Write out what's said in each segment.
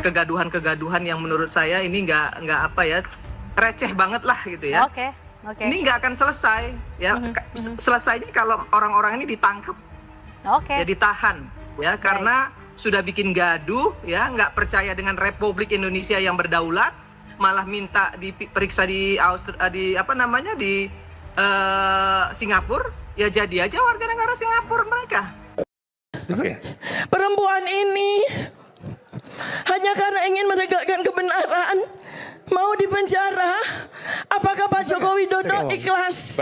kegaduhan-kegaduhan yang menurut saya ini nggak apa ya, receh banget lah gitu ya. Oke. Ini nggak akan selesai ya. Selesainya kalau orang-orang ini ditangkap, ya ditahan ya, karena sudah bikin gaduh ya, nggak percaya dengan Republik Indonesia yang berdaulat, malah minta diperiksa di Singapura, ya jadi aja warga negara Singapura mereka. Perempuan ini hanya karena ingin menegakkan kebenaran mau dipenjara. Apakah Pak Joko Widodo ikhlas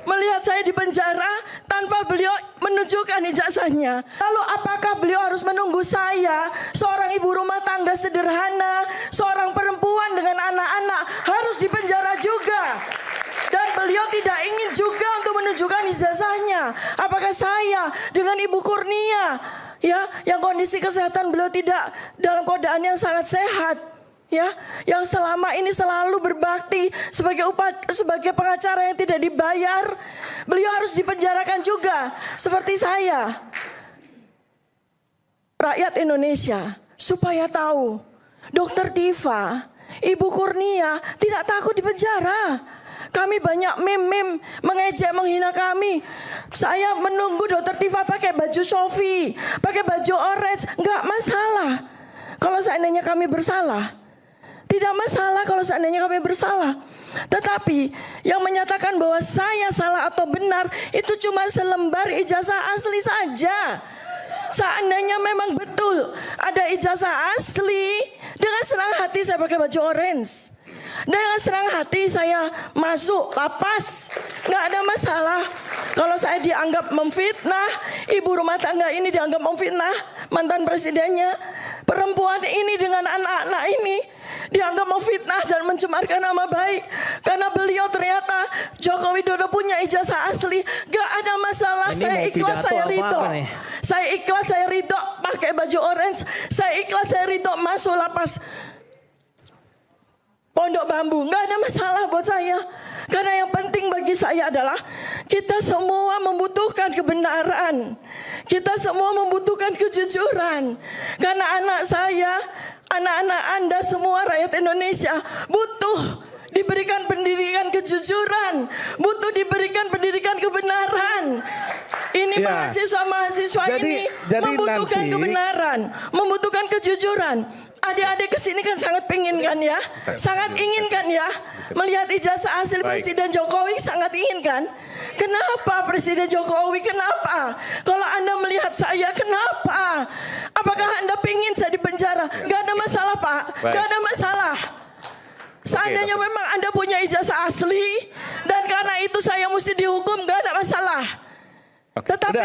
melihat saya dipenjara tanpa beliau menunjukkan ijazahnya? Lalu apakah beliau harus menunggu saya, seorang ibu rumah tangga sederhana, seorang perempuan dengan anak-anak, harus dipenjara juga? Dan beliau tidak ingin juga untuk menunjukkan ijazahnya. Apakah saya dengan Ibu Kurnia ya, yang kondisi kesehatan beliau tidak dalam keadaan yang sangat sehat, ya, yang selama ini selalu berbakti sebagai pengacara yang tidak dibayar, beliau harus dipenjarakan juga seperti saya. Rakyat Indonesia supaya tahu, Dokter Tifa, Ibu Kurnia tidak takut dipenjara. Kami banyak meme mengejek, menghina kami. Saya menunggu Dokter Tifa pakai baju Shopee, pakai baju orange, nggak masalah. Kalau seandainya kami bersalah, tidak masalah kalau seandainya kami bersalah. Tetapi yang menyatakan bahwa saya salah atau benar itu cuma selembar ijazah asli saja. Seandainya memang betul ada ijazah asli, dengan senang hati saya pakai baju orange. Dengan senang hati saya masuk lapas, nggak ada masalah. Kalau saya dianggap memfitnah, ibu rumah tangga ini dianggap memfitnah mantan presidennya, perempuan ini dengan anak-anak ini dianggap memfitnah dan mencemarkan nama baik. Karena beliau ternyata Joko Widodo punya ijazah asli, gak ada masalah. Ini saya ikhlas, saya ridho. Saya ikhlas, saya ridho pakai baju orange. Saya ikhlas, saya ridho masuk lapas Pondok Bambu, nggak ada masalah buat saya. Karena yang penting bagi saya adalah kita semua membutuhkan kebenaran. Kita semua membutuhkan kejujuran. Karena anak saya, anak-anak Anda semua rakyat Indonesia butuh diberikan pendidikan kejujuran, butuh diberikan pendidikan kebenaran. Ini mahasiswa-mahasiswa ini membutuhkan kebenaran, membutuhkan kejujuran. Adik-adik kesini kan sangat pengen kan ya, sangat ingin kan ya, melihat ijazah asli Presiden Jokowi, sangat ingin kan. Kenapa Presiden Jokowi, kenapa? Kalau Anda melihat saya, kenapa? Apakah Anda pengen saya di penjara? Gak ada masalah Pak, gak ada masalah. Seandainya memang Anda punya ijazah asli, dan karena itu saya mesti dihukum, gak ada masalah. Tetapi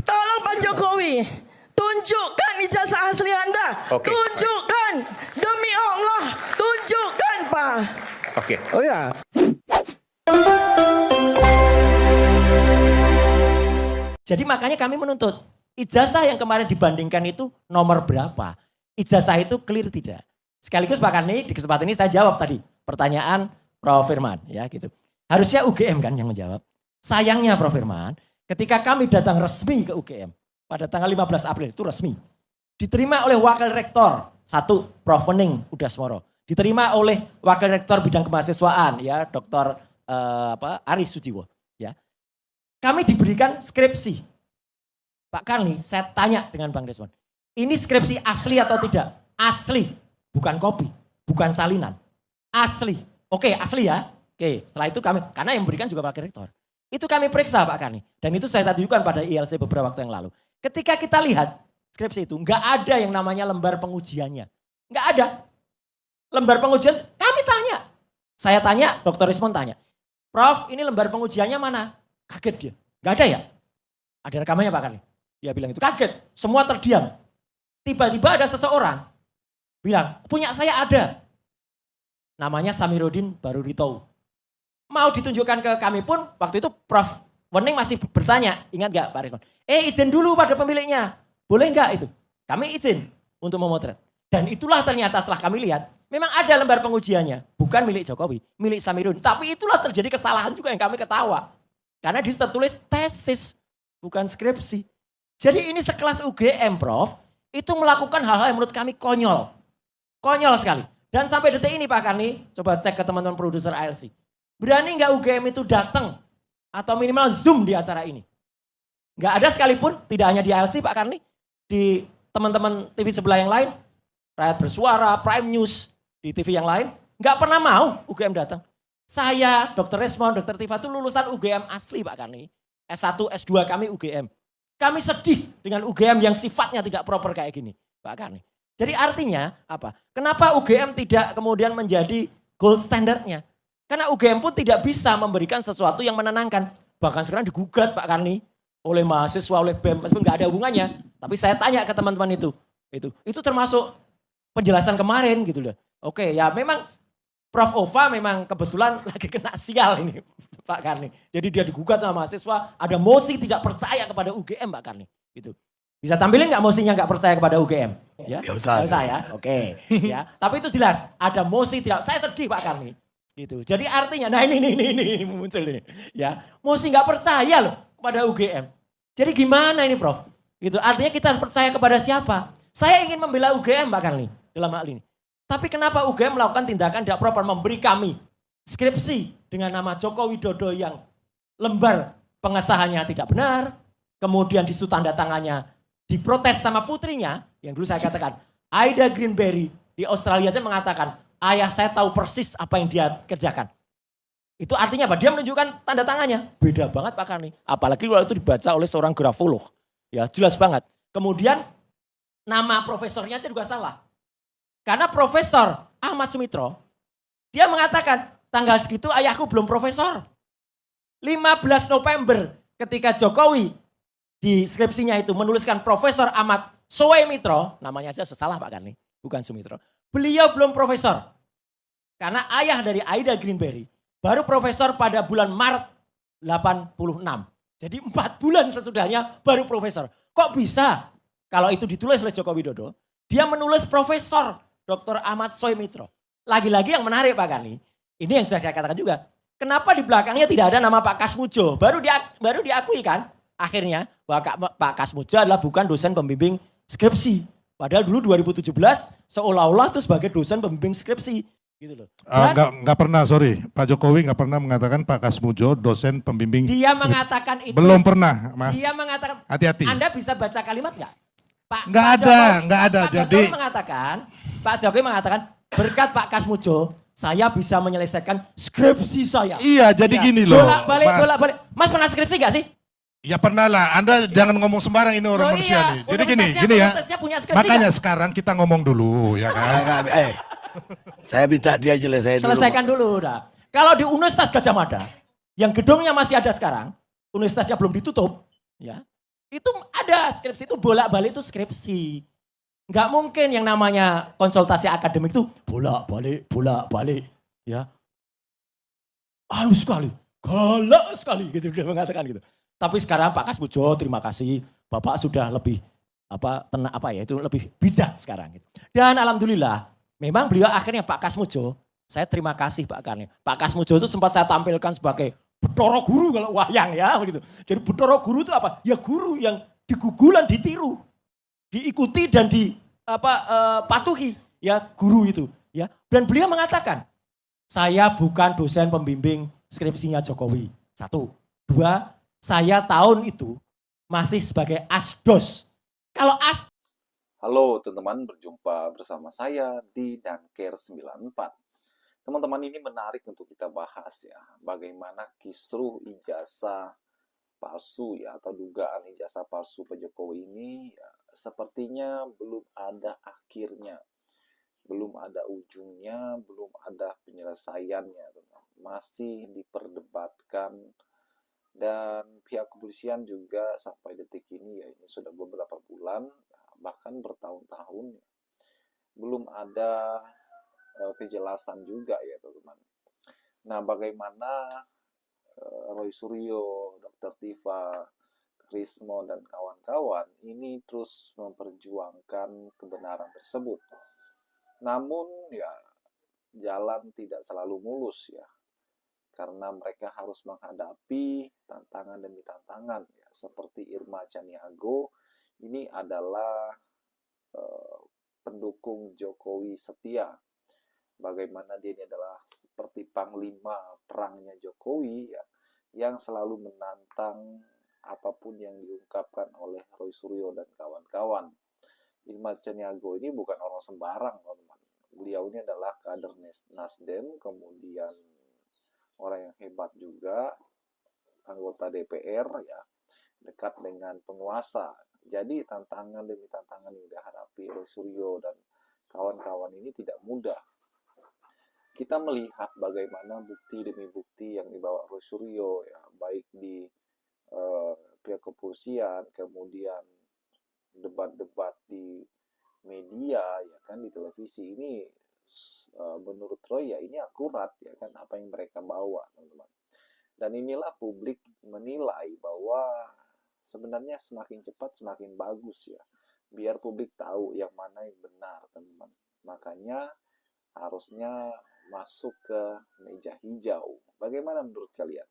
tolong Pak Jokowi, tunjukkan ijazah asli Anda. Tunjukkan, demi Allah, tunjukkan Pak. Oh ya. Jadi makanya kami menuntut ijazah yang kemarin dibandingkan itu nomor berapa? Ijazah itu clear tidak? Sekaligus Pak Karni di kesempatan ini saya jawab tadi pertanyaan Prof. Firman ya gitu. Harusnya UGM kan yang menjawab. Sayangnya Prof. Firman, ketika kami datang resmi ke UGM pada tanggal 15 April itu resmi. Diterima oleh Wakil Rektor 1 Prof. Wening Udasmoro. Diterima oleh Wakil Rektor bidang kemahasiswaan ya Dr. Aris Sujiwo ya. Kami diberikan skripsi. Pak Karni, saya tanya dengan Bang Desmond. Ini skripsi asli atau tidak? Asli, bukan kopi, bukan salinan. Asli. Oke, asli ya. Oke, setelah itu kami, karena yang memberikan juga Wakil Rektor. Itu kami periksa Pak Karni. Dan itu saya tunjukkan pada ILC beberapa waktu yang lalu. Ketika kita lihat skripsi itu, nggak ada yang namanya lembar pengujiannya. Nggak ada. Lembar pengujian, kami tanya. Saya tanya, Dr. Rismon tanya. Prof, ini lembar pengujiannya mana? Kaget dia. Nggak ada ya? Ada rekamannya Pak Karni. Dia bilang itu kaget. Semua terdiam. Tiba-tiba ada seseorang bilang, punya saya ada. Namanya Samiruddin Barurito. Mau ditunjukkan ke kami pun, waktu itu Prof. Wening masih bertanya, ingat gak Pak Rismon? Izin dulu pada pemiliknya, boleh gak itu? Kami izin untuk memotret. Dan itulah ternyata setelah kami lihat, memang ada lembar pengujiannya. Bukan milik Jokowi, milik Samiruddin. Tapi itulah terjadi kesalahan juga yang kami ketawa. Karena di situ tertulis tesis, bukan skripsi. Jadi ini sekelas UGM Prof, itu melakukan hal-hal yang menurut kami konyol. Konyol sekali. Dan sampai detik ini Pak Karni, coba cek ke teman-teman produser ALC. Berani nggak UGM itu datang atau minimal Zoom di acara ini? Nggak ada sekalipun, tidak hanya di ALC Pak Karni, di teman-teman TV sebelah yang lain, Rakyat Bersuara, Prime News, di TV yang lain, nggak pernah mau UGM datang. Saya, Dr. Resmond, Dr. Tifa itu lulusan UGM asli Pak Karni. S1, S2 kami UGM. Kami sedih dengan UGM yang sifatnya tidak proper kayak gini Pak Karni. Jadi artinya apa? Kenapa UGM tidak kemudian menjadi gold standardnya? Karena UGM pun tidak bisa memberikan sesuatu yang menenangkan. Bahkan sekarang digugat Pak Karni oleh mahasiswa, oleh BEM, meskipun nggak ada hubungannya. Tapi saya tanya ke teman-teman itu termasuk penjelasan kemarin gitu loh. Oke, ya memang Prof. Ova memang kebetulan lagi kena sial ini Pak Karni. Jadi dia digugat sama mahasiswa, ada mosi tidak percaya kepada UGM Pak Karni. Gitu. Bisa tampilin nggak mosinya nggak percaya kepada UGM? Ya, usah ya. Oke. Ya, tapi itu jelas ada mosi tidak. Saya sedih Pak Karni. Gitu. Jadi artinya, nah ini muncul ini. Ya, mosi nggak percaya loh kepada UGM. Jadi gimana ini Prof? Gitu. Artinya kita harus percaya kepada siapa? Saya ingin membela UGM Pak Karni dalam hal ini. Tapi kenapa UGM melakukan tindakan tidak proper memberi kami skripsi dengan nama Joko Widodo yang lembar pengesahannya tidak benar, kemudian di situ tanda tangannya diprotes sama putrinya, yang dulu saya katakan, Aida Greenberry di Australia saya mengatakan, ayah saya tahu persis apa yang dia kerjakan. Itu artinya apa? Dia menunjukkan tanda tangannya. Beda banget Pak Karni. Apalagi kalau itu dibaca oleh seorang grafolog. Ya jelas banget. Kemudian nama profesornya aja juga salah. Karena Profesor Ahmad Sumitro, dia mengatakan, tanggal segitu ayahku belum profesor. 15 November ketika Jokowi di skripsinya itu menuliskan Profesor Ahmad Soemitro, namanya aja salah Pak Karni, bukan Sumitro. Beliau belum profesor. Karena ayah dari Aida Greenberry baru profesor pada bulan Maret 86. Jadi 4 bulan sesudahnya baru profesor. Kok bisa? Kalau itu ditulis oleh Joko Widodo, dia menulis Profesor Dr. Ahmad Soemitro. Lagi-lagi yang menarik Pak Karni, ini yang sudah saya katakan juga. Kenapa di belakangnya tidak ada nama Pak Kasmujo? Baru diakui kan akhirnya bahwa Pak Kasmujo adalah bukan dosen pembimbing skripsi. Padahal dulu 2017 seolah-olah itu sebagai dosen pembimbing skripsi. Gitu loh. Enggak pernah, sorry. Pak Jokowi enggak pernah mengatakan Pak Kasmujo dosen pembimbing. Dia mengatakan itu. Belum pernah, Mas. Dia mengatakan. Hati-hati. Anda bisa baca kalimat enggak? Enggak ada. Jadi Pak Jokowi mengatakan berkat Pak Kasmujo saya bisa menyelesaikan skripsi saya. Iya, jadi gini loh. Bolak-balik. Mas pernah skripsi gak sih? Ya pernah lah. Anda jangan ngomong sembarang, ini orang manusia nih. Jadi gini ya. Makanya sekarang kita ngomong dulu ya kan. Saya minta dia selesaikan dulu udah. Kalau di Universitas Gadjah Mada yang gedungnya masih ada sekarang, universitasnya belum ditutup, ya. Itu ada skripsi, itu bolak-balik itu skripsi. Nggak mungkin yang namanya konsultasi akademik itu bolak-balik, ya. Halus sekali, galak sekali, gitu dia mengatakan gitu. Tapi sekarang Pak Kasmujo, terima kasih, Bapak sudah lebih lebih bijak sekarang. Gitu. Dan alhamdulillah, memang beliau akhirnya Pak Kasmujo, saya terima kasih Pak Karni. Pak Kasmujo itu sempat saya tampilkan sebagai Bathara Guru kalau wayang ya begitu. Jadi Bathara Guru itu apa? Ya guru yang digugulan, ditiru, diikuti dan patuhi ya guru itu ya. Dan beliau mengatakan, saya bukan dosen pembimbing skripsinya Jokowi. 1, 2, saya tahun itu masih sebagai asdos. Kalau Halo teman-teman, berjumpa bersama saya di Danker 94. Teman-teman, ini menarik untuk kita bahas ya, bagaimana kisruh ijazah palsu ya, atau dugaan ijazah palsu Pak Jokowi ini ya, sepertinya belum ada akhirnya, belum ada ujungnya, belum ada penyelesaiannya, masih diperdebatkan. Dan pihak kepolisian juga sampai detik ini ya, ini sudah beberapa bulan, bahkan bertahun-tahun, belum ada kejelasan juga ya teman-teman. Nah, bagaimana Roy Suryo, Dr. Tifa, Rismo, dan kawan-kawan ini terus memperjuangkan kebenaran tersebut. Namun ya, jalan tidak selalu mulus ya, karena mereka harus menghadapi tantangan demi tantangan ya. Seperti Irma Caniago, ini adalah pendukung Jokowi setia, bagaimana dia ini adalah seperti panglima perangnya Jokowi ya, yang selalu menantang apapun yang diungkapkan oleh Roy Suryo dan kawan-kawan. Ilmar Caniago ini bukan orang sembarang, teman-teman. Beliau ini adalah kader Nasdem, kemudian orang yang hebat juga, anggota DPR ya, dekat dengan penguasa. Jadi tantangan demi tantangan yang dihadapi Roy Suryo dan kawan-kawan ini tidak mudah. Kita melihat bagaimana bukti demi bukti yang dibawa Roy Suryo ya, baik di pihak kepolisian, kemudian debat-debat di media ya kan, di televisi ini menurut Roy ya ini akurat ya kan apa yang mereka bawa, teman-teman. Dan inilah publik menilai bahwa sebenarnya semakin cepat semakin bagus ya, biar publik tahu yang mana yang benar, teman-teman. Makanya harusnya masuk ke meja hijau. Bagaimana menurut kalian?